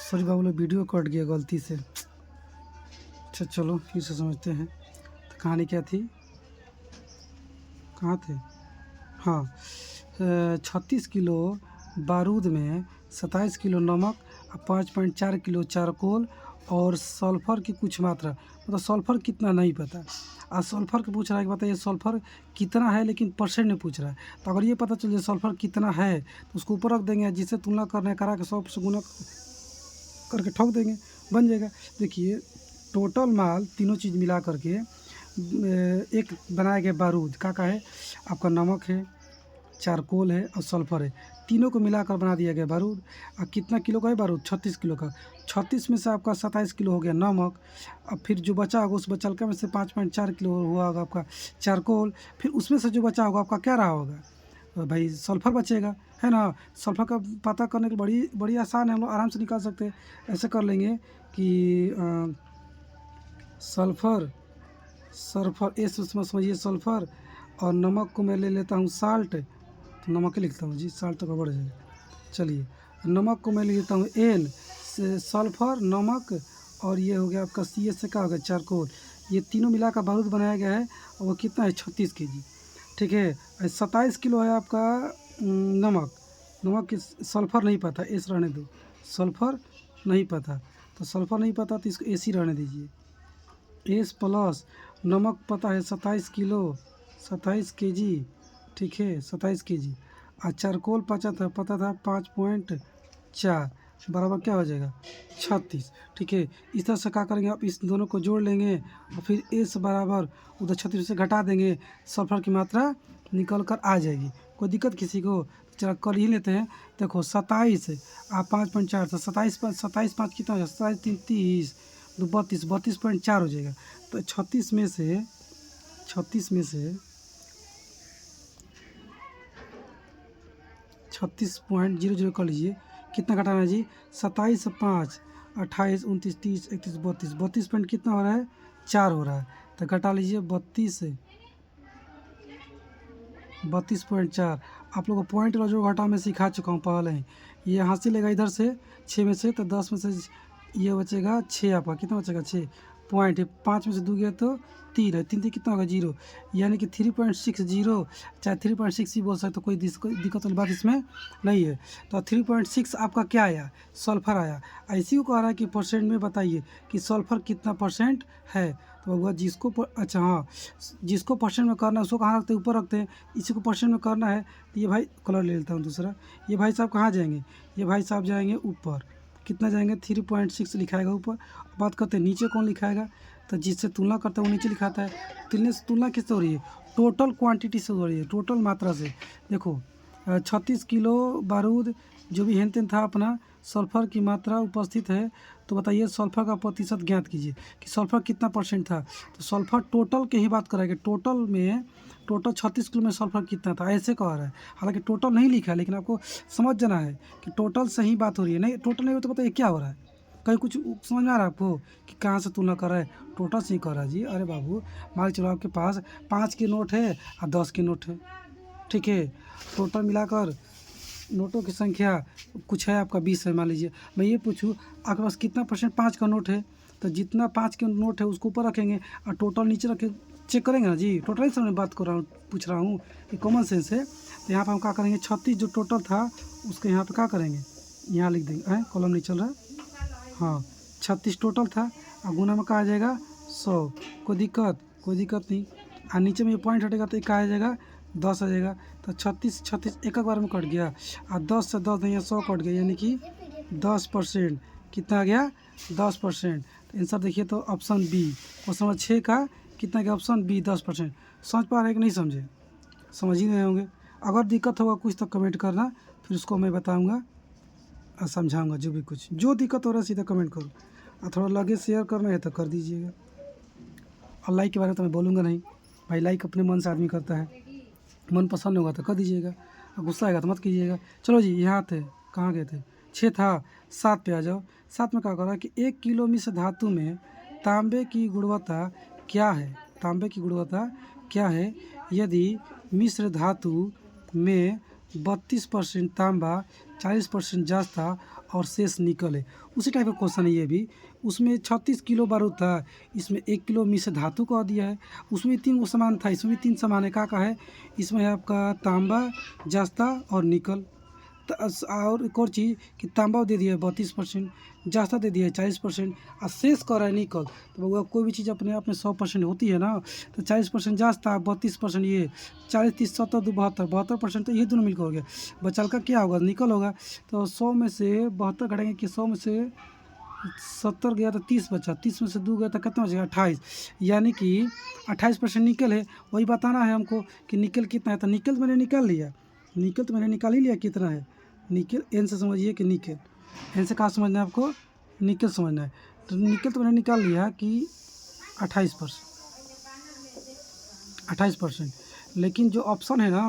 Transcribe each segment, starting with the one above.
Sorry बाबू लोग, video cut गया गलती से। अच्छा चलो फिर से समझते हैं। तो कहानी क्या थी, कहाँ थे? हाँ, 36 किलो बारूद में 27 किलो नमक और 5.4 किलो चारकोल और सल्फ़र की कुछ मात्रा, मतलब सल्फ़र कितना नहीं पता। और सल्फ़र का पूछ रहा है कि बताइए सल्फ़र कितना है, लेकिन परसेंट में पूछ रहा है। तो अगर ये पता चल जाए सल्फ़र कितना है तो उसको ऊपर रख देंगे, जिससे तुलना करने करा के 100 से गुना करके ठोक देंगे, बन जाएगा। देखिए टोटल माल तीनों चीज़ मिला करके एक बनाया गया बारूद का है, आपका नमक है, चारकोल है और सल्फ़र है, तीनों को मिलाकर बना दिया गया बारूद। और कितना किलो का है बारूद? 36 किलो का। 36 में से आपका 27 किलो हो गया नमक, अब फिर जो बचा होगा उस बचलका में से 5.4 किलो हुआ होगा आपका चारकोल, फिर उसमें से जो बचा होगा आपका क्या रहा होगा? तो भाई सल्फ़र बचेगा, है ना। सल्फ़र का पता करने के बड़ी बड़ी आसान है, हम लोग आराम से निकाल सकते हैं। ऐसे कर लेंगे कि सल्फ़र सल्फ़र इस उसमें समझिए सल्फ़र, और नमक को मैं ले लेता हूँ साल्ट, तो नमक ही लिखता हूँ जी, साल्ट तो गड़बड़ जाएगा। चलिए नमक को मैं ले लेता हूँ एन से, सल्फ़र नमक और ये हो गया आपका सी एस से क्या हो गया चारकोल। ये तीनों मिलाकर बारूद बनाया गया है और वो कितना है 36 केजी। ठीक है, 27 किलो है आपका नमक। नमक की सल्फ़र नहीं पता, एस रहने दो, सल्फ़र नहीं पता, तो सल्फ़र नहीं पता तो इसको एस ही रहने दीजिए। एस प्लस नमक पता है 27 किलो, 27 केजी। ठीक है 27 केजी। और चारकोल पता था 5.4 बराबर क्या हो जाएगा 36। ठीक है, इस तरह से क्या करेंगे आप, इस दोनों को जोड़ लेंगे और फिर एस बराबर उधर 36 से घटा देंगे, सल्फर की मात्रा निकल कर आ जाएगी। कोई दिक्कत किसी को? चलो कर ही लेते हैं। देखो 27 आप 5.4 तो 27 5 कितना हो जाएगा, 27 3 30 2 32 32.4 हो जाएगा। तो 36 में से 36.00 कर लीजिए, कितना घटाना है जी? 27 5 28 29 30 31 32 32 पॉइंट कितना हो रहा है? 4 हो रहा है। तो घटा लीजिए 32.4। आप लोगों को पॉइंट वाला जो घटा मैं सिखा चुका हूँ पहले ही। ये यहाँ से लेगा इधर से 6 में से, तो 10 में से ये बचेगा 6, आपका कितना बचेगा 6 पॉइंट है। 5 में से 2 गया तो 3 है, 3 कितना होगा 0, यानी कि 3.60, चाहे 3.6 ही बोल सकते, तो कोई दिक्कत वाली बात इसमें नहीं है। तो 3.6 आपका क्या आया? सल्फ़र आया। इसी को कह रहा है कि परसेंट में बताइए कि सल्फ़र कितना परसेंट है। तो वह जिसको अच्छा हाँ, जिसको परसेंट में करना है उसको कहाँ रखते हैं? ऊपर रखते हैं। इसी को परसेंट में करना है तो ये भाई कलर ले लेता हूँ दूसरा। ये भाई साहब कहाँ जाएंगे? ये भाई साहब जाएंगे ऊपर, कितना जाएंगे 3.6 लिखाएगा ऊपर। बात करते हैं नीचे कौन लिखाएगा, तो जिससे तुलना करता है वो नीचे लिखाता है। तुलना किससे हो रही है? टोटल क्वांटिटी से हो रही है, टोटल मात्रा से। देखो 36 किलो बारूद जो भी हेन तेन था अपना, सल्फ़र की मात्रा उपस्थित है, तो बताइए सल्फ़र का प्रतिशत ज्ञात कीजिए कि सल्फ़र कितना परसेंट था। तो सल्फ़र टोटल की ही बात करेंगे, टोटल में टोटल 36 किलो में सल्फ़र कितना था ऐसे कह रहा है। हालांकि टोटल नहीं लिखा है, लेकिन आपको समझ जाना है कि टोटल से ही बात हो रही है। नहीं टोटल नहीं हो तो बताइए क्या हो रहा है? कहीं कुछ समझ में आ रहा है आपको कि कहाँ से तुलना कर रहा है? टोटल से ही कर रहा है जी। अरे बाबू मान के चलो आपके पास 5 के नोट है और 10 के नोट है, ठीक है, टोटल मिलाकर नोटों की संख्या कुछ है आपका 20 है मान लीजिए। मैं ये पूछूँ आपके पास कितना परसेंट 5 का नोट है, तो जितना 5 के नोट है उसको ऊपर रखेंगे और टोटल नीचे रखे चेक करेंगे ना जी। टोटल ही समझ बात कर रहा हूँ, पूछ रहा हूँ, ये कॉमन सेंस है। तो यहाँ पर हम क्या करेंगे 36 जो टोटल था उसके यहाँ पर क्या करेंगे, यहाँ लिख देंगे। कॉलम नहीं चल रहा, हाँ 36 टोटल था और गुना में कहा आ जाएगा 100। कोई दिक्कत नहीं। और नीचे में ये पॉइंट हटेगा तो क्या आ जाएगा 10 आ जाएगा। तो 36 एक बार में कट गया और 10 से 10 नहीं 100 कट गया, यानी कि 10%। कितना आ गया 10%। तो आंसर देखिए तो ऑप्शन बी, क्वेश्चन नंबर 6 का कितना गया ऑप्शन बी 10%। समझ पा रहे हैं कि नहीं समझे? समझ ही नहीं होंगे। अगर दिक्कत होगा कुछ तो कमेंट करना, फिर उसको मैं बताऊँगा और समझाऊँगा। जो दिक्कत हो रहा है सीधा कमेंट करो, और थोड़ा लगे शेयर करना है तो कर दीजिएगा। और लाइक के बारे में तो मैं बोलूँगा नहीं भाई, लाइक अपने मन से आदमी करता है, मन पसंद होगा तो कर दीजिएगा और गुस्सा आएगा तो मत कीजिएगा। चलो जी यहाँ थे, कहाँ गए थे? 6 था, 7 पे आ जाओ। 7 में क्या कर रहा है कि 1 किलो मिश्र धातु में तांबे की गुणवत्ता क्या है? तांबे की गुणवत्ता क्या है यदि मिश्र धातु में 32% तांबा, 40% जास्ता और शेष निकल है। उसी टाइप का क्वेश्चन है ये भी। उसमें 36 किलो बारूद था, इसमें 1 किलो मिश्र धातु कह दिया है। उसमें 3 गो सामान था, इसमें भी 3 सामान है। का है इसमें है आपका तांबा, जास्ता और निकल। और एक और चीज़ कि तांबा दे दिया है 32%, जास्ता दे दिया है 40% और शेष कर रहा है निकल। तो बउआ कोई भी चीज़ अपने आप में 100% होती है ना, तो 40% जास्ता, 32% ये, 40 30 70 2 72, 72% तो ये दोनों मिलकर हो गया। बचल का क्या होगा, निकल होगा। तो 100 में से 72 घटाएंगे कि 100 में से 70 गया तो 30 बचा, 30 में से 2 गया तो कितना बचेगा 28, यानी कि 28% निकल है। वही बताना है हमको कि निकल कितना है। तो निकल तो मैंने निकाल लिया, निकल तो मैंने निकाल ही लिया कितना है। निकल एन से समझिए कि निकल, एन से कहाँ समझना है आपको, निकल समझना है। तो निकल तो मैंने निकाल लिया कि 28%, 28%। लेकिन जो ऑप्शन है ना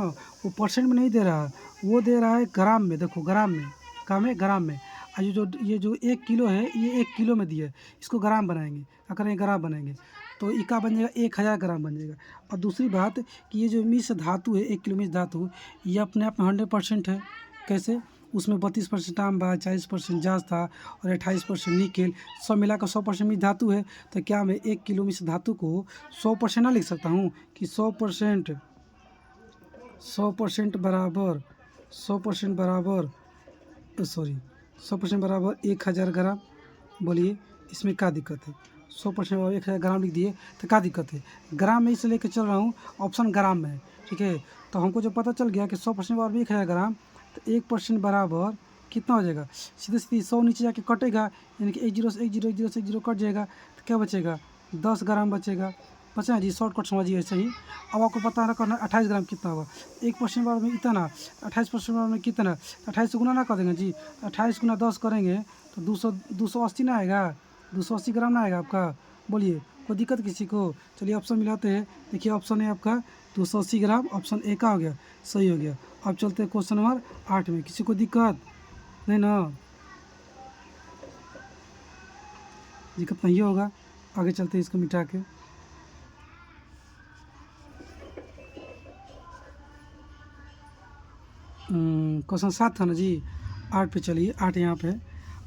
वो परसेंट में नहीं दे रहा है, वो दे रहा है ग्राम में। देखो ग्राम में, काम है ग्राम में। और ये जो 1 किलो है ये 1 किलो में दिया है, इसको ग्राम बनाएंगे। क्या करेंगे, ग्राम बनेंगे। तो इका बन जाएगा 1000 ग्राम बन जाएगा। और दूसरी बात कि ये जो मिश्र धातु है, 1 किलो मिश्र धातु, ये अपने आप में 100% है। कैसे, उसमें 32% तांबा, 40% जास्ता और 28% निकेल, सब मिलाकर 100% मिश्र धातु है। तो क्या मैं 1 किलो मिश्र धातु को 100% ना लिख सकता हूँ कि 100% बराबर 100% बराबर 100% बराबर 1000 ग्राम। बोलिए इसमें क्या दिक्कत है। 100% बराबर 1000 ग्राम लिख दिए तो क्या दिक्कत है। ग्राम में इसे लेकर चल रहा हूँ, ऑप्शन ग्राम में है, ठीक है। तो हमको जो पता चल गया कि 100% बराबर 1000 ग्राम, तो 1% बराबर कितना हो जाएगा, सीधे सीधे 100 नीचे जाके कटेगा, यानी कि 10 से 10 कट जाएगा। तो क्या बचेगा, 10 ग्राम बचेगा। बचा जी, शॉर्टकट समझिए ऐसे ही। अब आपको पता ना करना 28 ग्राम कितना होगा। 1% बराबर में इतना, 28% बराबर में कितना, 28 से गुना ना कर देंगे जी। 28 गुना 10 करेंगे तो 280 ना आएगा, 280 ग्राम ना आएगा आपका। बोलिए कोई दिक्कत किसी को। चलिए ऑप्शन मिलाते हैं। देखिए ऑप्शन है आपका 280 ग्राम, ऑप्शन ए का हो गया, सही हो गया। अब चलते हैं क्वेश्चन नंबर 8 में। किसी को दिक्कत नहीं ना, दिक्कत नहीं होगा। आगे चलते हैं इसको मिटा के। क्वेश्चन 7 था ना जी, 8 पे चलिए। 8 यहाँ पे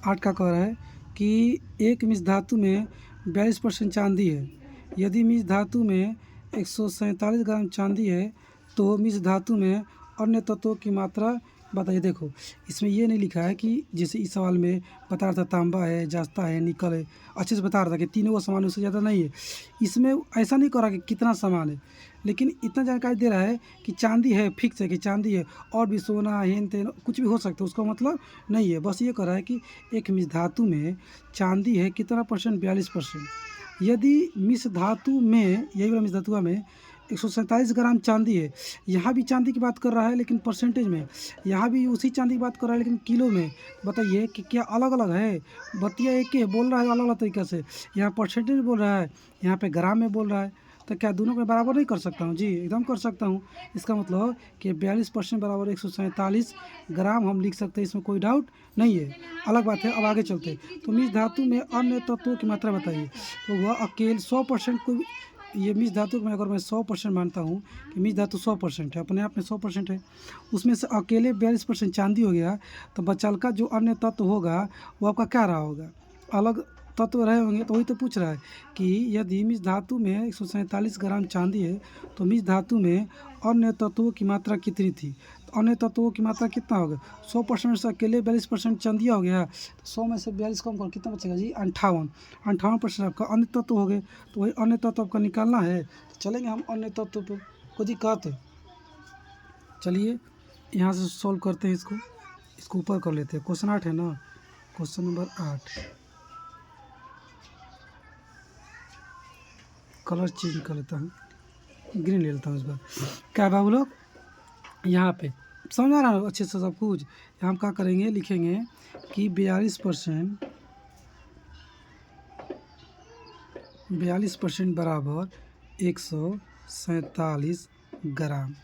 8 का कह रहा है कि एक मिश्र धातु में 42% चांदी है। यदि मिश्र धातु में 147 ग्राम चांदी है तो मिश्र धातु में अन्य तत्वों की मात्रा बताइए। देखो इसमें ये नहीं लिखा है कि जैसे इस सवाल में बता रहा था तांबा है, जास्ता है, निकल है, अच्छे से बता रहा था कि तीनों का सामान, उससे ज़्यादा नहीं है। इसमें ऐसा नहीं करा कि कितना सामान है, लेकिन इतना जानकारी दे रहा है कि चांदी है, फिक्स है कि चांदी है, और भी सोना हेन तेन कुछ भी हो सकता है, उसका मतलब नहीं है। बस ये कह रहा है कि एक मिश्र धातु में चांदी है कितना परसेंट, 42%। यदि मिश्र धातु में, यही वाला मिश्र धातु में 147 ग्राम चांदी है, यहाँ भी चांदी की बात कर रहा है लेकिन परसेंटेज में, यहाँ भी उसी चांदी की बात कर रहा है लेकिन किलो में। बताइए कि क्या अलग अलग है, बतिया एक ही बोल रहा है अलग अलग तरीक़े से। यहाँ परसेंटेज बोल रहा है, यहाँ पे ग्राम में बोल रहा है। तो क्या दोनों को बराबर नहीं कर सकता हूँ जी, एकदम कर सकता हूँ। इसका मतलब कि 42% बराबर 147 ग्राम हम लिख सकते हैं, इसमें कोई डाउट नहीं है। अलग बात है, अब आगे चलते हैं। तो मिश्र धातु में अन्य तत्वों की मात्रा बताइए। तो वह अकेले 100% को, ये मिश्र धातु में अगर मैं 100% मानता हूँ कि मिश्र धातु 100% है, अपने आप में 100% है, उसमें से अकेले 42% चांदी हो गया, तो बचल का जो अन्य तत्व होगा वो आपका क्या रहा होगा, अलग तत्व रहे होंगे। तो वही तो पूछ रहा है कि यदि मिश्र धातु में 147 ग्राम चांदी है तो मिश्र धातु में अन्य तत्वों की मात्रा कितनी थी। तो अन्य तत्वों की मात्रा कितना होगा, 100% से अकेले 42% चांदिया हो गया, तो 100 में से 42 कम कर कितना बचेगा जी, 58% आपका अन्य तत्व हो गए। तो वही अन्य तत्व आपका निकालना है। तो चलेंगे हम अन्य तत्व पर, कोई दिक्कत है। चलिए यहाँ से सॉल्व करते हैं इसको ऊपर कर लेते हैं। क्वेश्चन 8 है ना, क्वेश्चन नंबर 8। कलर चेंज कर लेता हूँ, ग्रीन ले लेता हूँ इस बार। क्या बाबू लोग, यहाँ पे समझ आ रहा है अच्छे से सब कुछ। यहाँ हम क्या करेंगे, लिखेंगे कि 42% बराबर 147 ग्राम,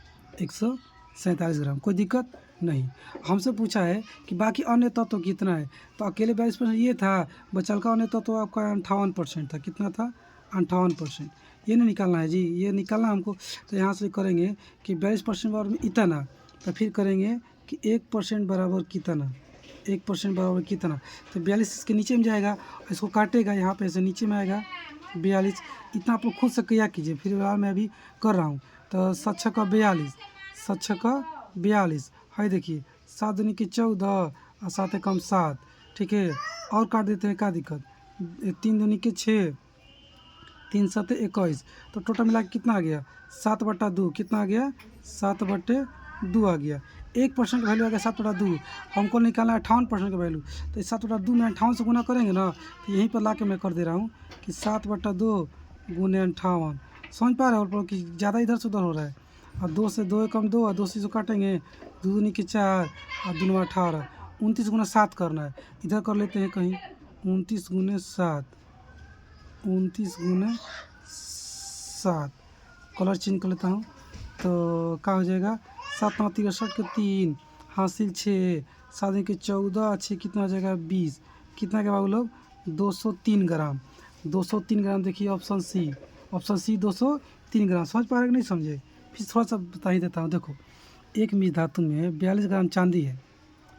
147 ग्राम, कोई दिक्कत नहीं। हमसे पूछा है कि बाकी अन्य तत्व कितना है, तो अकेले 42% ये था, बचल का अन्य तत्व आपका 58% था। कितना था, 58%। ये नहीं निकालना है जी, ये निकालना हमको। तो यहाँ से करेंगे कि 42% बार में इतना, तो फिर करेंगे कि 1% बराबर कितना, 1% बराबर कितना, तो 42 इसके नीचे में जाएगा, इसको काटेगा यहाँ पे ऐसे नीचे में आएगा 42। इतना आप लोग खुद से किया कीजिए, फिर मैं अभी कर रहा हूँ। तो 7 छक्का 42, 7 छक्का 42 है, देखिए 7 दूनी के 14 और 7 एकम 7, ठीक है। और काट देते हैं, क्या दिक्कत, 3 दूनी के 6, 3 7 21, तो टोटल मिला के कितना आ गया 7/2, कितना आ गया 7/2 आ गया। 1% का वैल्यू आ गया 7/2, हमको निकालना है 58% का वैल्यू, तो इस 7/2 में 58 से गुना करेंगे ना, तो यहीं पर ला के मैं कर दे रहा हूँ कि 7/2 गुने 58। समझ पा रहे हो और कि ज़्यादा इधर से उधर हो रहा है। और 2 से 2 एकम 2 और 2 से काटेंगे, 2 दूनी के 4 और 2 18, 29 गुना 7 करना है। इधर कर लेते हैं कहीं, 29 गुने 7, 29 गुने 7, कलर चेंज कर लेता हूँ, तो क्या हो जाएगा 7 9 63 के 3 हासिल 6, 7 के 14, 6 कितना हो जाएगा 20, कितना के बाबू लोग 203 ग्राम, 203 ग्राम। देखिए ऑप्शन सी, ऑप्शन सी 203 ग्राम। समझ पा रहे कि नहीं समझे, फिर थोड़ा सा बता ही देता हूँ। देखो एक मिश्र धातु में 42 ग्राम चांदी है,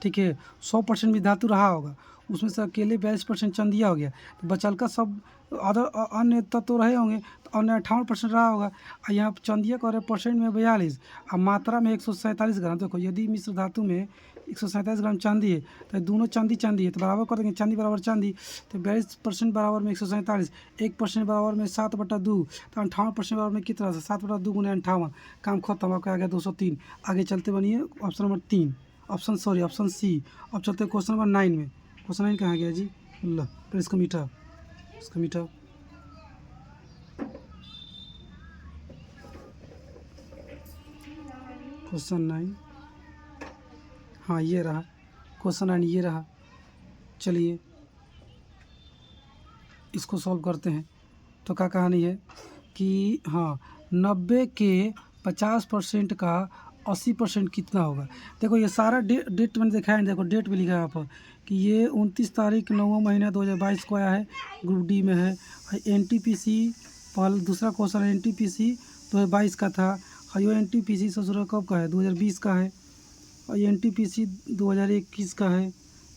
ठीक है, 100% भी धातु रहा होगा, उसमें से अकेले 42% चंदिया हो गया, तो बचल का सब अदर अन्य तत्व रहे होंगे, तो अन्य 58% रहा होगा। और यहाँ चंदिया का परसेंट में 42 और मात्रा में 147 ग्राम। देखो यदि मिश्र धातु में 147 ग्राम चांदी है, तो दोनों चांदी चांदी है, तो बराबर कर देंगे, चांदी बराबर चांदी, तो 42% बराबर में 147, 1% बराबर में 7/2, तो 58% बराबर में कितना, 7/2 गुने 58, काम खत्म, आपका आ गया 203। आगे चलते बनिए ऑप्शन नंबर 3, ऑप्शन सी। अब चलते हैं क्वेश्चन नंबर 9 में। क्वेश्चन 9 कहाँ गया जी, लो फिर इसको मीठा, इसको मीठा। क्वेश्चन 9, हाँ ये रहा क्वेश्चन 9, ये रहा। चलिए इसको सॉल्व करते हैं। तो क्या कहानी है कि हाँ 90 के 50% का 80% कितना होगा। देखो ये सारा डेट मैंने दिखाया है, देखो डेट भी लिखा है यहाँ पर कि ये 29 तारीख 9वां महीना 2022 को आया है, ग्रुप डी में है। NTPC पहले दूसरा क्वेश्चन NTPC 2022 का था, और NTPC ससुरा कब का है 2020 का है, और NTPC 2021 का है।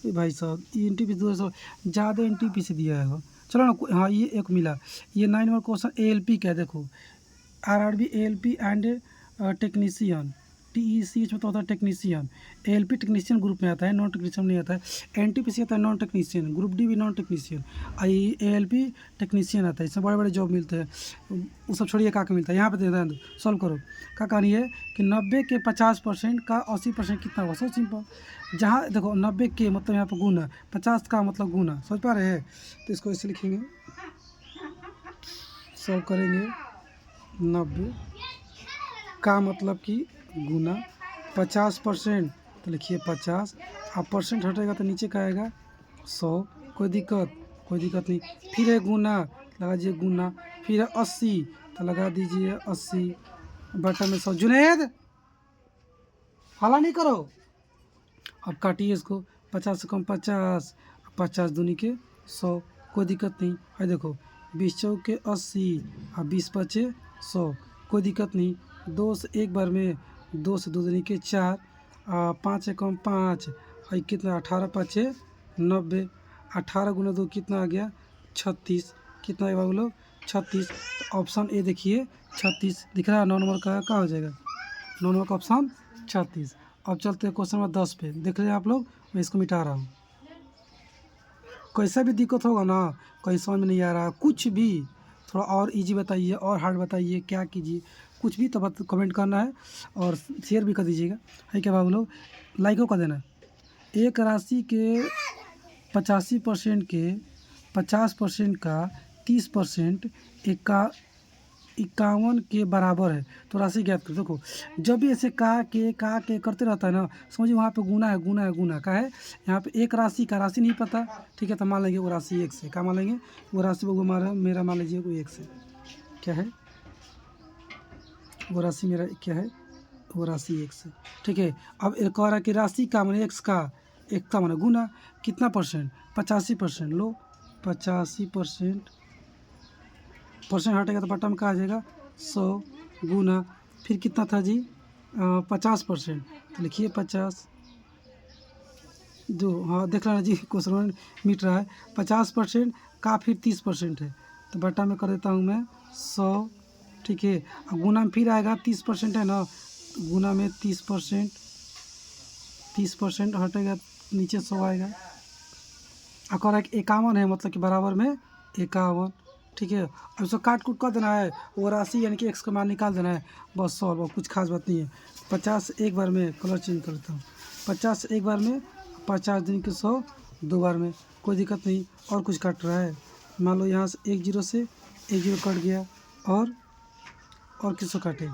भाई साहब NTPC 2000 ज़्यादा NTPC दिया है। चलो ना, हाँ ये एक मिला। ये 9 नंबर क्वेश्चन ALP का है, देखो RRB ALP and technician, TEC में तो होता है टेक्नीशियन, ALP टेक्नीशियन ग्रुप में आता है, नॉन टेक्नीशियन नहीं आता है। NTPC आता है नॉन टेक्नीशियन, ग्रुप डी भी नॉन टेक्नीशियन, ALP टेक्नीशियन आता है। इसमें बड़े बड़े जॉब मिलते हैं, वो सब छोड़िए, क्या मिलता है यहाँ पे दे दें, सॉल्व करो। क्या कहानी है कि 90 के 50% का 80% कितना होगा। सो सिंपल, जहाँ देखो 90 के मतलब यहाँ पर गुना, 50 का मतलब गुना, समझ पा रहे हैं। तो इसको ऐसे लिखेंगे, सॉल्व करेंगे, 90 का मतलब कि गुना 50%, तो लिखिए 50, अब परसेंट हटेगा तो नीचे का आएगा 100, कोई दिक्कत नहीं। फिर है गुना, लगा दीजिए गुना, फिर है 80, तो लगा दीजिए 80 बटा में 100। जुनेद हाला नहीं करो, अब काटिए इसको, 50 से कम 50, 50 दूनी के 100, कोई दिक्कत नहीं है। देखो 20 चौके 80 और 20 पचे 100, कोई दिक्कत नहीं। 2 से एक बार में, 2 से 2 दूनी के 4, 5 से कम 5, और कितना 18 पचे 90, 18 गुना 2 कितना आ गया 36, कितना है बाबू लोग 36। ऑप्शन ए देखिए 36 दिख रहा है, 9 नंबर का क्या हो जाएगा, 9 नंबर का ऑप्शन 36। अब चलते हैं क्वेश्चन नंबर 10 पे, देख रहे हैं आप लोग, मैं इसको मिटा रहा हूँ। कैसा भी दिक्कत होगा ना, कहीं समझ में नहीं आ रहा, कुछ भी थोड़ा और इजी बताइए और हार्ड बताइए, क्या कीजिए, कुछ भी तो कमेंट करना है और शेयर भी कर दीजिएगा, है क्या बाबू लोग, लाइकों का देना। एक राशि के 85% के 50% का 30% 51 के बराबर है, तो राशि ज्ञात करो। देखो जब भी ऐसे का के करते रहता है ना, समझिए वहाँ पे गुना है, गुना का है। यहाँ पे एक राशि का राशि नहीं पता, ठीक है, तो मान लेंगे वो राशि 1 से, क्या मान लेंगे वो राशि वो मेरा मान लीजिए वो 1 से, क्या है वो राशि मेरा क्या है, वो राशि 1 से, ठीक है। अब एक और है कि राशि का माने x का, एक का माने गुना, कितना परसेंट 85%, लो 85%, परसेंट हटेगा तो बटन का आ जाएगा 100 गुना, फिर कितना था जी 50%, तो लिखिए 50 जो, हाँ देख लेना जी क्वेश्चन में मिट रहा है। 50% का फिर 30% है, तो बटा में कर देता हूँ मैं 100, ठीक है। अब गुना में फिर आएगा 30% है ना, तो गुना में 30%, 30% हटेगा नीचे 100 आएगा। और एक 51 है, मतलब कि बराबर में 51, ठीक है। अब इसको काट कूट कर देना है, वो राशि यानी कि x का मान निकाल देना है, बस सॉल्व। और कुछ खास बात नहीं है। 50 एक बार में, कलर चेंज कर देता हूँ, 50 एक बार में, 50 दिन के 100 दो बार में, कोई दिक्कत नहीं। और कुछ काट रहा है, मान लो यहाँ से 1 0 से 1 0 कट गया, और किसको काटे,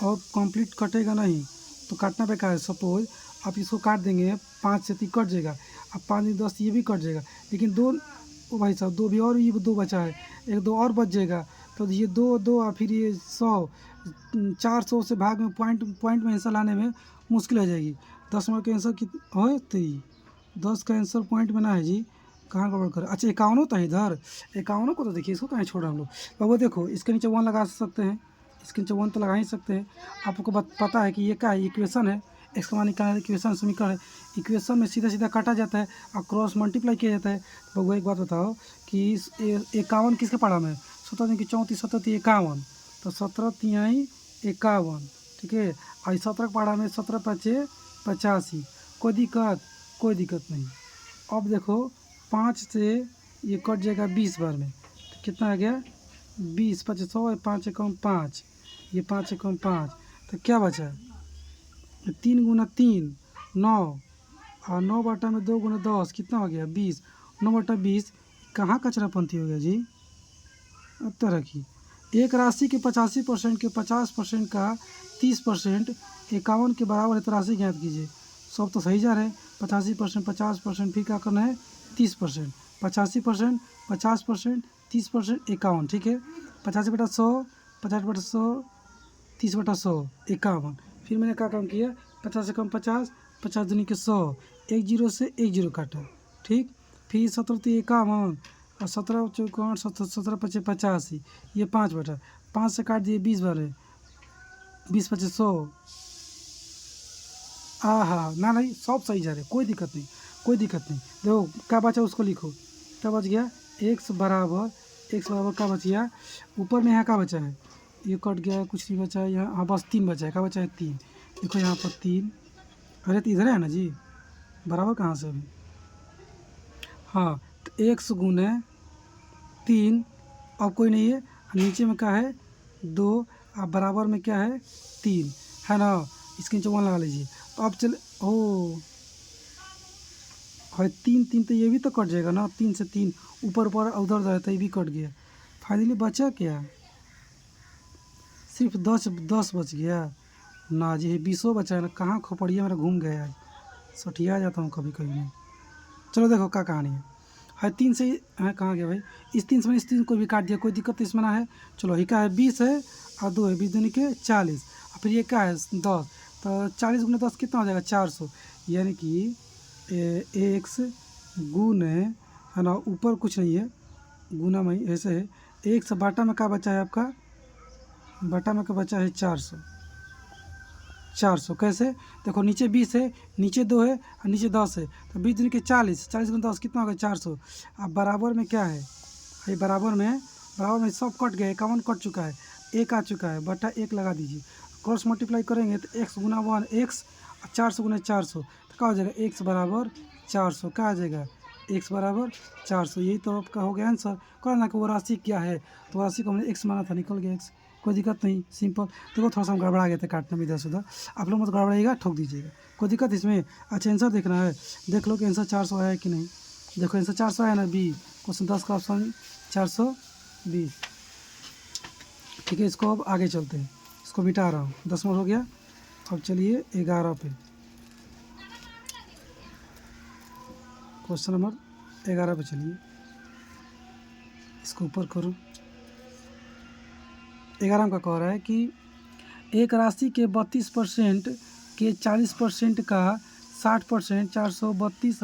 और कंप्लीट कटेगा नहीं तो काटना बेकार है। सपोज आप इसको काट देंगे, 5 से 3 कट जाएगा, अब 5 में 10 ये भी कट जाएगा, लेकिन दो, ओ भाई साहब दो भी, और ये दो बचा है, एक दो और बच जाएगा, तो ये दो दो और फिर ये 100, 400 से भाग में पॉइंट में आंसर लाने में मुश्किल हो जाएगी। 10 नंबर का आंसर हो 3, 10 का आंसर पॉइंट में ना है जी, कहाँ गड़बड़ कर। अच्छा 51 होता है इधर, 51 को तो देखिए, इसको कहाँ छोड़ा हम लोग। तो वो देखो इसके नीचे 1 लगा सकते हैं, इसके नीचे 1 तो लगा ही सकते हैं। आपको पता है कि ये क्या है, इक्वेशन है, एक्स का मान निकालना है, इक्वेशन समीकरण है। इक्वेशन में सीधा सीधा काटा जाता है और क्रॉस मल्टीप्लाई किया जाता है। तो वो एक बात बताओ कि 51 किसके पढ़ा में, 17 दिन की 34, 17 51, तो 17 तिहाई 51, ठीक है। और 17 पढ़ा में 17 5 85, कोई दिक्कत नहीं। अब देखो 5 से ये कट जाएगा 20 बार में, तो कितना आ गया 20, 5 100, 5 एकम 5, ये 5 एकम 5, तो क्या बचा 3 गुना 3 9, और 9 बटा में 2 गुना 10 कितना हो गया 20, 9 बटा 20 कहाँ कचरापंथी हो गया जी। अब तो रखिए, एक राशि के 85% के 50% का 30% 51 के बराबर है, तो राशि ज्ञात कीजिए। सब तो सही जा रहे हैं, 85%, 50%, फिर क्या करना है 30%, 85%, 50%, 30%, 51, ठीक है। 85 बटा 100, 50 बटा 100, 30 बटा 100, 51। फिर मैंने क्या काम किया, 50 से कम 50, 50 दूनी के 100, 1 0 से 1 0 काटा, ठीक। फिर 17 तो 51, और 17 चौका 17 पचे 85, ये 5 बटा 5 से काट दिए 20 बार है, 20 पचे 100। हाँ ना नहीं, सब सही जा रहे, कोई दिक्कत नहीं, कोई दिक्कत नहीं। देखो क्या बचा उसको लिखो, क्या बच गया x बराबर क्या बच गया, ऊपर में यहाँ क्या बचा है, ये कट गया, कुछ नहीं बचा है यहाँ, हाँ बस 3 बचा है, क्या बचा है 3, देखो यहाँ पर 3, अरे तो इधर है ना जी, बराबर कहाँ से अभी, हाँ तो x गुने 3, अब कोई नहीं है, नीचे में क्या है 2, अब बराबर में क्या है 3 है ना, इसके नीचे 1 लगा लीजिए। तो अब चल है 3 3, तो ये भी तो कट जाएगा ना, 3 से 3 ऊपर ऊपर उधर उधर तो ये भी कट गया, फाइनली बचा क्या, सिर्फ 10 बच गया ना जी, 20 बचा है ना, कहाँ खोपड़िया मेरा घूम गया है, सठिया जाता हूँ कभी कभी मैं। चलो देखो क्या कहानी है 3 से है, कहाँ गया भाई, इस 3 से मैंने इस 3 को भी काट दिया, कोई दिक्कत इसमें ना है। चलो ये क्या है 20 है, और 2 है, 20 दूनी के 40, और फिर ये क्या है 10, तो 40 गुना 10 कितना हो जाएगा 400, यानी कि x गुने है ना, ऊपर कुछ नहीं है, गुना में ऐसे है, 1 से बाटा में क्या बचा है आपका, बाटा में क्या बचा है 400, 400 कैसे, देखो नीचे 20 है, नीचे 2 है, और नीचे 10 है, तो 20 दूनी के 40, 40 गुना 10 कितना हो गया 400। अब बराबर में क्या है, ये बराबर में सब कट गया, 51 कट चुका है, 1 आ चुका है, बटा 1 लगा दीजिए, क्रॉस मल्टीप्लाई करेंगे तो x गुना 1 x, 400 गुना 400, तो क्या हो जाएगा x बराबर 400, क्या आ जाएगा x बराबर 400, यही तो आपका हो गया आंसर। कहना कि वो राशि क्या है, तो राशि को हमने x माना था, निकल गया x, कोई दिक्कत नहीं, सिंपल। देखो थोड़ा सा हम गड़बड़ा गए थे काटने में इधर से उधर, आप लोग मत गड़बड़ाइएगा, ठोक दीजिएगा, कोई दिक्कत इसमें। अच्छा आंसर देखना है, देख लो कि आंसर 400 है कि नहीं, देखो आंसर 400 है ना, बी क्वेश्चन 10 का ऑप्शन 420, ठीक है। इसको अब आगे चलते हैं, इसको मिटा रहा हूँ, 10 नंबर हो गया। अब चलिए 11 पे, क्वेश्चन नंबर 11 पे चलिए, इसको ऊपर करो। 11 का कह रहा है कि एक राशि के 32% के 40% का 60% 432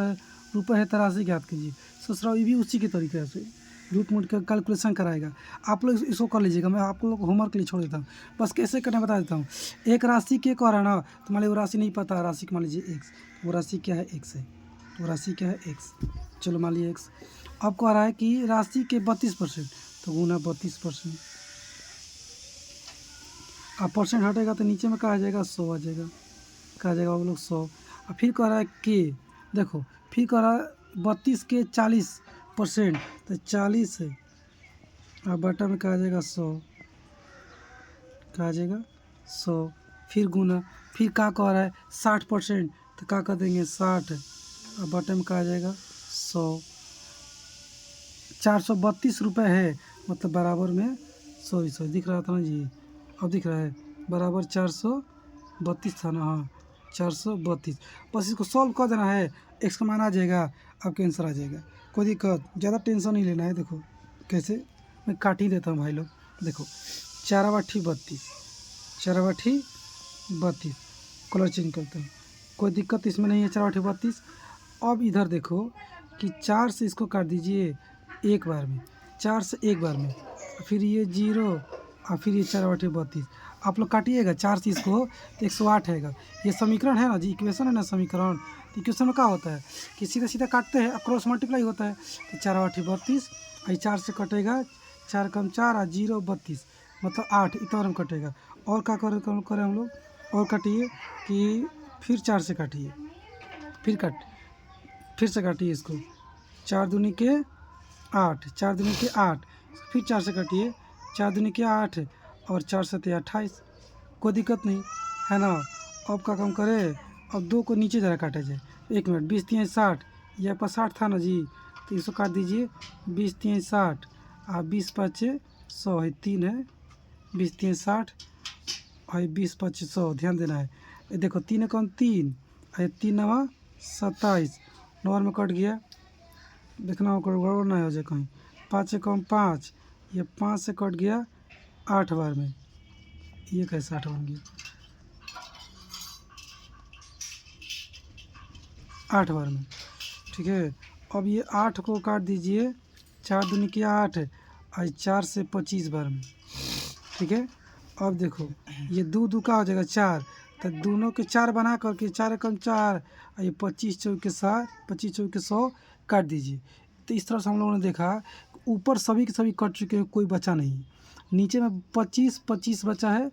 रुपये है, तो राशि ज्ञात कीजिए। सोच रहा हूँ ये भी उसी के तरीके से, रूट मूट का कैलकुलेशन कराएगा। आप लोग इसको कर लीजिएगा, मैं आप लोग को होमवर्क के लिए छोड़ देता हूँ। बस कैसे करना बता देता हूँ। एक राशि के कह रहा ना, तो मान लीजिए वो राशि नहीं पता, राशि मान लीजिए एक्स, वो राशि क्या है एक्स है, वो राशि क्या है एक्स, चलो मान लीजिए एक्स। अब कह रहा है कि राशि के 32%, तो गुना 32%। अब परसेंट हटेगा तो नीचे में कहा आ जाएगा 100 आ जाएगा, कहा जाएगा वो लोग 100। और फिर कह रहा है के, देखो फिर कह रहा है 32 के 40%, तो 40 है, और बटा में कहा जाएगा 100, कहा जाएगा 100। फिर गुना, फिर क्या कह रहा है 60%, तो क्या कर देंगे 60, और बटे में कहा जाएगा 100। 432 रुपये है, मतलब बराबर में सॉरी दिख रहा था ना जी, अब दिख रहा है बराबर 432 था ना, हाँ 432। बस इसको सॉल्व कर देना है, एक्स का मान आ जाएगा, आपका आंसर आ जाएगा। कोई दिक्कत, ज़्यादा टेंशन नहीं लेना है। देखो कैसे, मैं काट ही देता हूँ भाई लोग। देखो 4 32, 4 कलर चेंज करते हैं, कोई दिक्कत इसमें नहीं है। 4 अब इधर देखो कि 4 से इसको काट दीजिए एक बार में, 4 से एक बार में, फिर ये 0, और फिर ये 4 आप लोग काटिएगा 4 से इसको, तो 108 है। ये समीकरण है ना जी, इक्वेशन है ना समीकरण। तो इक्वेशन में क्या होता है कि सीधा सीधा काटते हैं, क्रॉस मल्टीप्लाई होता है। तो 4 8 32, 4 से कटेगा, 4 कम 4 और 0 32, मतलब 8 इतना में कटेगा। और क्या करें हम लोग, और काटिए कि फिर 4 से काटिए, फिर से काटिए इसको, 4 दूनी के 8, 4 दूनी के 8, फिर 4 से काटिए, 4 दूनी के 8 और 4 सत्ते 28, कोई दिक्कत नहीं है ना। अब का काम करें, अब 2 को नीचे ज़रा काटा जाए। 1 मिनट, 20 3 60, यहाँ पर 60 था ना जी, तो इसको काट दीजिए। 20 3 60 और 20 5 100 है, 3 है, 20 3 60 और 20 5 100, ध्यान देना है। ये देखो 3 कम 3, 3 9 27, 9 में कट गया, देखना हो गड़बड़ ना हो जाए कहीं। 5 से कम 5, ये 5 से कट गया 8 बार में, ये कैसे 8 बन गया, 8 बार में, ठीक है। अब ये 8 को काट दीजिए, 4 दूनी की 8 और 4 से 25 बार में, ठीक है। अब देखो ये 2 2 का हो जाएगा 4, तो दोनों के 4 बना करके 4 कम 4 और ये 25 चौक के 60, 25 चौक के 100 काट दीजिए। तो इस तरह से हम लोगों ने देखा ऊपर सभी के सभी कट चुके हैं, कोई बचा नहीं। नीचे में 25 25 बचा है,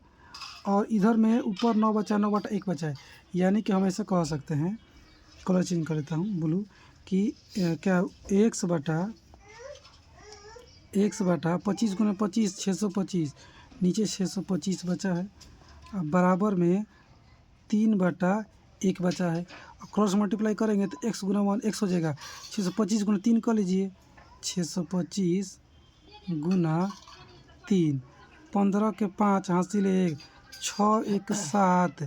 और इधर में ऊपर 9 बचा, 9 बटा 1 बचा है। यानी कि हम ऐसे कह सकते हैं, कलर चेंज कर देता हूँ ब्लू, कि क्या एक्स बटा 25 गुना 25 625, नीचे 625 बचा है, अब बराबर में 3 बटा 1 बचा है। और क्रॉस मल्टीप्लाई करेंगे तो x गुना 1 x हो जाएगा। 625 गुना 3 कर लीजिए, 625 गुना 3, 15 के 5 हासिल 1, 6 1 7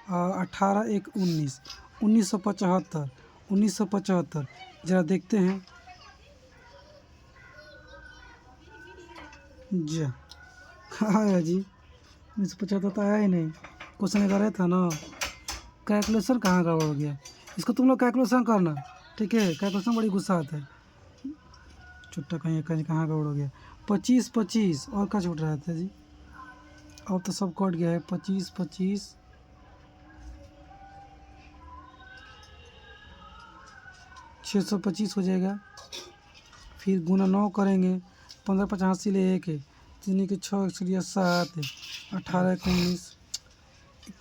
और 18 1 19, 1975, 1975। ज़रा देखते हैं, जा आया जी 1975 तो आया ही नहीं। क्वेश्चन कर रहे था ना, कैलकुलेशन कहाँ गड़बड़ हो गया। इसको तुम लोग कैलकुलेशन करना, ठीक है। कैलकुलेशन बड़ी गुस्सा आता है, छुट्टा कहीं कहीं कहाँ गड़बड़ हो गया। 25 25 और क्या छूट रहा था जी, अब तो सब कट गया है। 25 25 625 हो जाएगा, फिर गुना 9 करेंगे, 15 85 ले 1 है, 3 के 6 1 7 है, 18 19।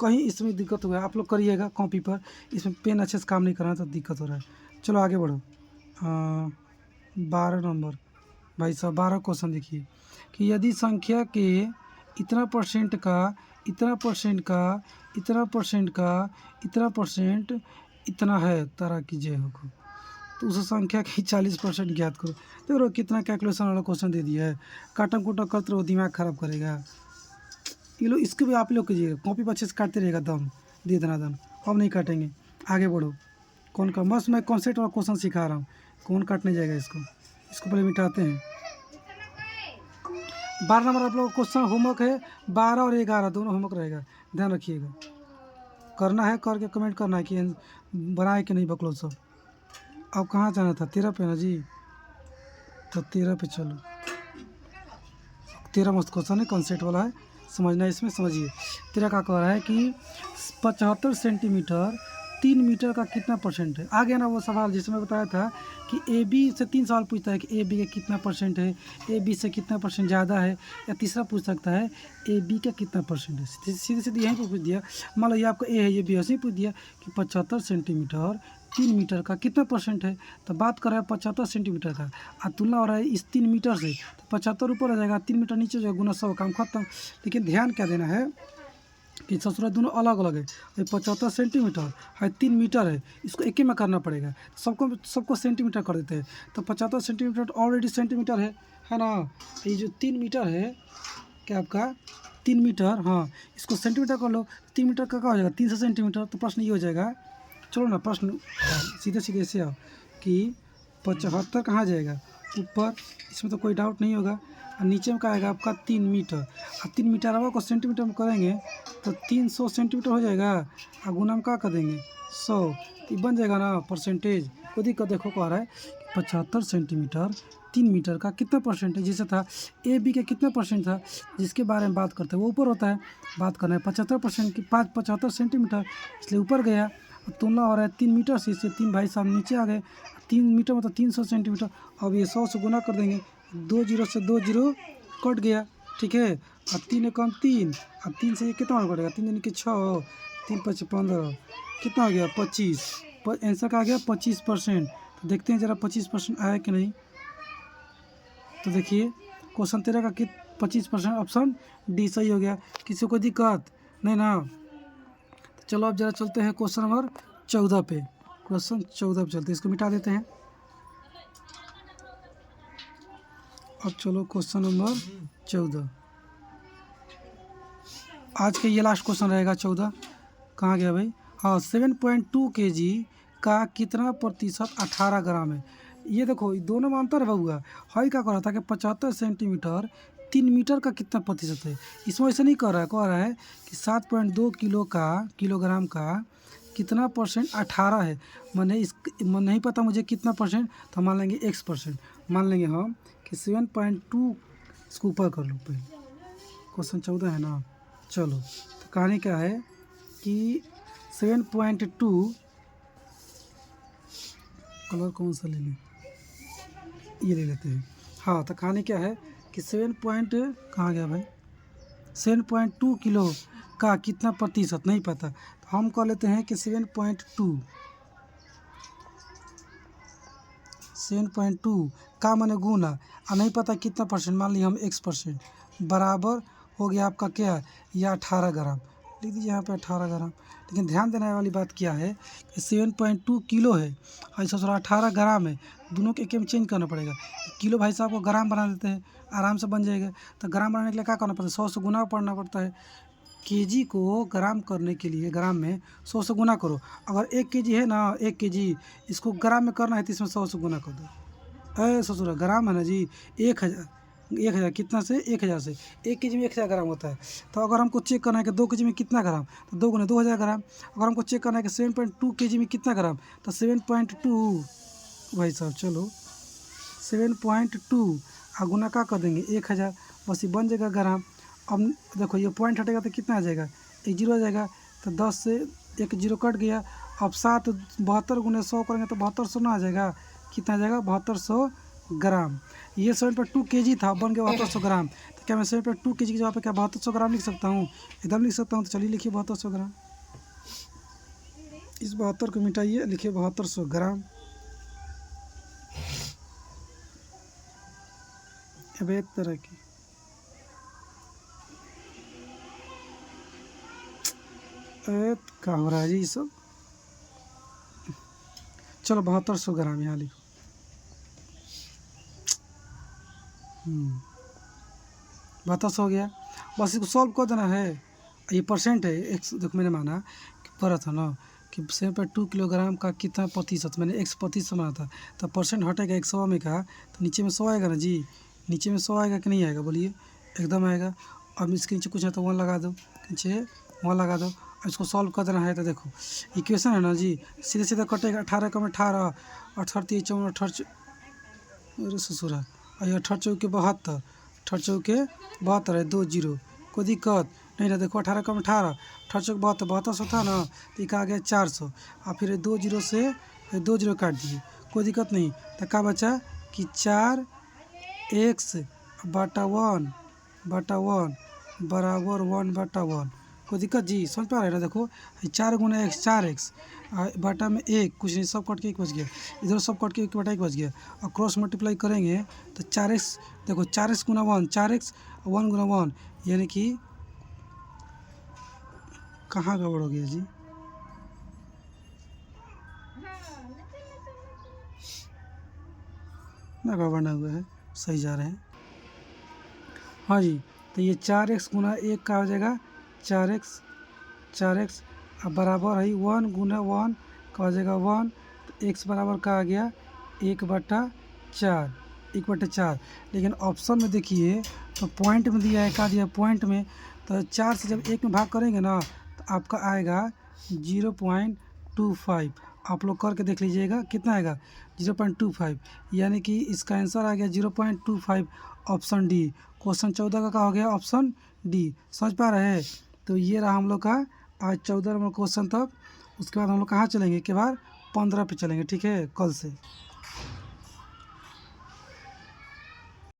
कहीं इसमें दिक्कत हुआ है, आप लोग करिएगा कॉपी पर, इसमें पेन अच्छे से काम नहीं कर रहा है तो दिक्कत हो रहा है। चलो आगे बढ़ो। 12 नंबर भाई साहब, 12 क्वेश्चन देखिए कि यदि संख्या के इतना परसेंट का, इतना परसेंट का, इतना परसेंट का, इतना परसेंट इतना है, तरह की जय हो, तो उस संख्या की 40% ज्ञात करो। देखो कितना कैलकुलेशन वाला क्वेश्चन दे दिया है, काटम कुटम करते रहो, दिमाग खराब करेगा ये लोग। इसको भी आप लोग कीजिएगा, कॉपी पर अच्छे से काटते रहेगा, दम दे देना दम। हम नहीं काटेंगे, आगे बढ़ो। कौन का मस्त, मैं कॉन्सेप्ट वाला क्वेश्चन सिखा रहा हूँ, कौन काटने जाएगा इसको। इसको पहले मिटाते हैं। 12 नंबर आप लोग क्वेश्चन होमवर्क है, 12 और 11 दोनों होमवर्क रहेगा, ध्यान रखिएगा। करना है, करके कमेंट करना है कि बनाए कि नहीं बकलो सब। अब कहाँ जाना था, 13 पे ना जी। तो 13 पे चलो। 13 मस्त क्वेश्चन है, कॉन्सेप्ट वाला है, समझना है इसमें, समझिए। 13 का कह रहा है कि 75 सेंटीमीटर 3 मीटर का कितना परसेंट है। आ गया ना वो सवाल जिसमें बताया था कि ए बी से 3 सवाल पूछता है कि ए बी का कितना परसेंट है, ए बी से कितना परसेंट ज़्यादा है, या तीसरा पूछ सकता है ए बी का कितना परसेंट है। सीधे सीधे यहीं पर पूछ दिया। मान लो ये आपका ए है, ये बी, ऐसे ही पूछ दिया कि 75 सेंटीमीटर 3 मीटर का कितना परसेंट है। तो बात कर रहा है 75 सेंटीमीटर का, और तुलना हो रहा है इस 3 मीटर से, तो 75 ऊपर आ जाएगा, 3 मीटर नीचे जो गुना 100, काम खत्म। लेकिन ध्यान क्या देना है कि ससुरा दोनों अलग अलग है। ये 75 सेंटीमीटर है, 3 मीटर है, इसको एक ही में करना पड़ेगा। सबको सबको सेंटीमीटर कर देते हैं। तो 75 सेंटीमीटर ऑलरेडी सेंटीमीटर है ना। ये जो 3 मीटर है, क्या आपका 3 मीटर, हाँ, इसको सेंटीमीटर कर लो। 3 मीटर का क्या हो जाएगा, 300 सेंटीमीटर। तो प्रश्न ये हो जाएगा, चलो ना प्रश्न सीधे सीधे ऐसे आओ कि 75 कहाँ जाएगा, ऊपर, इसमें तो कोई डाउट नहीं होगा। और नीचे में क्या आएगा आपका 3 मीटर, और 3 मीटर अब को सेंटीमीटर में करेंगे तो 300 सेंटीमीटर हो जाएगा, और गुना में क्या कर देंगे 100, ये बन जाएगा ना परसेंटेज। कोई दिक्कत, देखो कह रहा है कि 75 सेंटीमीटर 3 मीटर का कितना परसेंट है। जैसे था ए बी का कितना परसेंट था, जिसके बारे में बात करते हैं वो ऊपर होता है। बात करना है 75% की 75 सेंटीमीटर, इसलिए ऊपर गया। तुलना हो रहा है 3 मीटर से, इससे 3 भाई साहब नीचे आ गए। 3 मीटर मतलब 300 सेंटीमीटर। अब ये 100 से गुना कर देंगे, 2 जीरो से 2 जीरो कट गया, ठीक है। और 3 एकम 3, और 3 से ये कितना और कटेगा, 3 दिन के 6, 3 5 15, कितना हो गया 25। आंसर का आ गया 25%। तो देखते हैं ज़रा 25% आया कि नहीं। तो देखिए क्वेश्चन 13 का 25%, ऑप्शन डी सही हो गया। किसी को दिक्कत नहीं ना। चलो अब जरा चलते हैं क्वेश्चन नंबर 14 पे। क्वेश्चन 14 पे चलते हैं, इसको मिटा देते हैं। अब चलो क्वेश्चन नंबर 14, आज के ये लास्ट क्वेश्चन रहेगा 14। कहाँ गया भाई, हाँ, 7.2 kg का कितना प्रतिशत 18 ग्राम है। ये देखो दोनों में अंतर है बबुआ। हाई का कह रहा था कि 75 सेंटीमीटर 3 मीटर का कितना प्रतिशत है। इसमें ऐसे नहीं कह रहा है, कह रहा है कि 7.2 किलोग्राम का कितना परसेंट 18 है। मैंने नहीं पता मुझे कितना परसेंट, तो मान लेंगे x%। मान लेंगे हम कि 7.2, इसको ऊपर कर लो पहले, क्वेश्चन 14 है ना। चलो तो कहानी क्या है कि 7.2, कलर कौन सा ले लें, ये ले लेते हैं। हाँ, तो कहानी क्या है कि 7 कहाँ गया भाई, 7.2 किलो का कितना प्रतिशत नहीं पता, तो हम कह लेते हैं कि 7.2 का मैंने गुना, और नहीं पता कितना परसेंट, मान लिया हम x%, बराबर हो गया आपका क्या, या 18 ग्राम। लिख दीजिए यहाँ पे 18 ग्राम। लेकिन ध्यान देने वाली बात क्या है कि 7.2 किलो है और इस 18 ग्राम है, दोनों के एक में चेंज करना पड़ेगा। किलो भाई साहब को ग्राम बना देते हैं, आराम से बन जाएगा। तो ग्राम बनाने के लिए क्या करना पड़ता है, 100 से गुना पड़ना पड़ता है। केजी को ग्राम करने के लिए ग्राम में 100 से गुना करो। अगर 1 केजी है ना, 1 केजी, इसको ग्राम में करना है तो इसमें 100 से गुना कर दो। ससुरा ग्राम है ना जी, 1000 कितना से 1000 से, 1 केजी में 1000 ग्राम होता है। तो अगर हमको चेक करना है कि 2 केजी में कितना ग्राम, तो 2 गुना 2000 ग्राम। अगर हमको चेक करना है कि 7.2 केजी में कितना ग्राम, तो 7.2 भाई साहब, चलो 7.2 गुना का कर देंगे 1000, बस ये बन जाएगा ग्राम। अब देखो ये पॉइंट हटेगा तो कितना आ जाएगा, 1 जीरो आ जाएगा। तो 10 से 1 जीरो कट गया। अब 7 72 गुने 100 करेंगे तो 7200 ना आ जाएगा, कितना आ जाएगा 7200 ग्राम। ये 7.2 केजी था, बन गया 7200 ग्राम। तो क्या मैं 7.2 केजी की जगह पे क्या 7200 ग्राम लिख सकता हूँ, एकदम लिख सकता हूँ। तो चलिए लिखिए 7200 ग्राम, इस 72 को मिटाइए, लिखिए 7200 ग्राम। अब एक तरह की क्या हो रहा है जी ये सब। चलो 7200 ग्राम यहाँ लिखो। 7200 हो गया, बस इसको सॉल्व कर देना है। ये परसेंट है, एक देखो मैंने माना कि पढ़ा था ना कि 7.2 किलोग्राम का कितना प्रतिशत, मैंने x प्रतिशत माना था। तो परसेंट हटेगा 100 में का, तो नीचे में 100 आएगा ना जी, नीचे में 100 आएगा कि नहीं आएगा, बोलिए एकदम आएगा। अब इसके नीचे कुछ है तो 1 लगा दो, नीचे 1 लगा दो। इसको सॉल्व कर देना है। तो देखो इक्वेशन है ना जी, सीधे सीधे कटेगा, 18 कम 18, 18 3 14 18 अरे ससुरा। और ये 18 चौके 72, 18 चौके 72 है, 2 जीरो। कोई दिक्कत नहीं ना। देखो 18 कम 18, 18 चौके 72, 72 सौ था ना, तो ये आ गया 400। और फिर ये 2 जीरो से 2 जीरो काट दिए, कोई दिक्कत नहीं। तो क्या बचा कि 4x बटा 1 बराबर 1/1। कोई दिक्कत जी, समझ पा रहे हैं ना। देखो 4 गुना एक्स 4x, बटा में 1 कुछ नहीं, सब कट के 1 बच गया। इधर सब कट के 1/1 बच गया। और क्रॉस मल्टीप्लाई करेंगे तो 4x, देखो 4x गुना 1 4x, 1 गुना 1, यानी कि कहाँ गड़बड़ हो गया जी। ना गड़बड़ ना हुआ है, सही जा रहे हैं। हाँ जी, तो ये 4x गुना 1 का हो जाएगा 4x अब बराबर है 1 गुना 1 का हो जाएगा 1। तो x बराबर का आ गया 1/4, 1/4। लेकिन ऑप्शन में देखिए तो पॉइंट में दिया है, क्या दिया पॉइंट में। तो 4 से जब 1 में भाग करेंगे ना तो आपका आएगा 0.25। आप लोग करके देख लीजिएगा कितना आएगा 0.25, यानी कि इसका आंसर आ गया 0.25, ऑप्शन डी। क्वेश्चन 14 का क्या हो गया, ऑप्शन डी। समझ पा रहे हैं। तो ये रहा हम लोग का आज 14 नंबर क्वेश्चन तक। उसके बाद हम लोग कहाँ चलेंगे, के बाद 15 पे चलेंगे, ठीक है, कल से।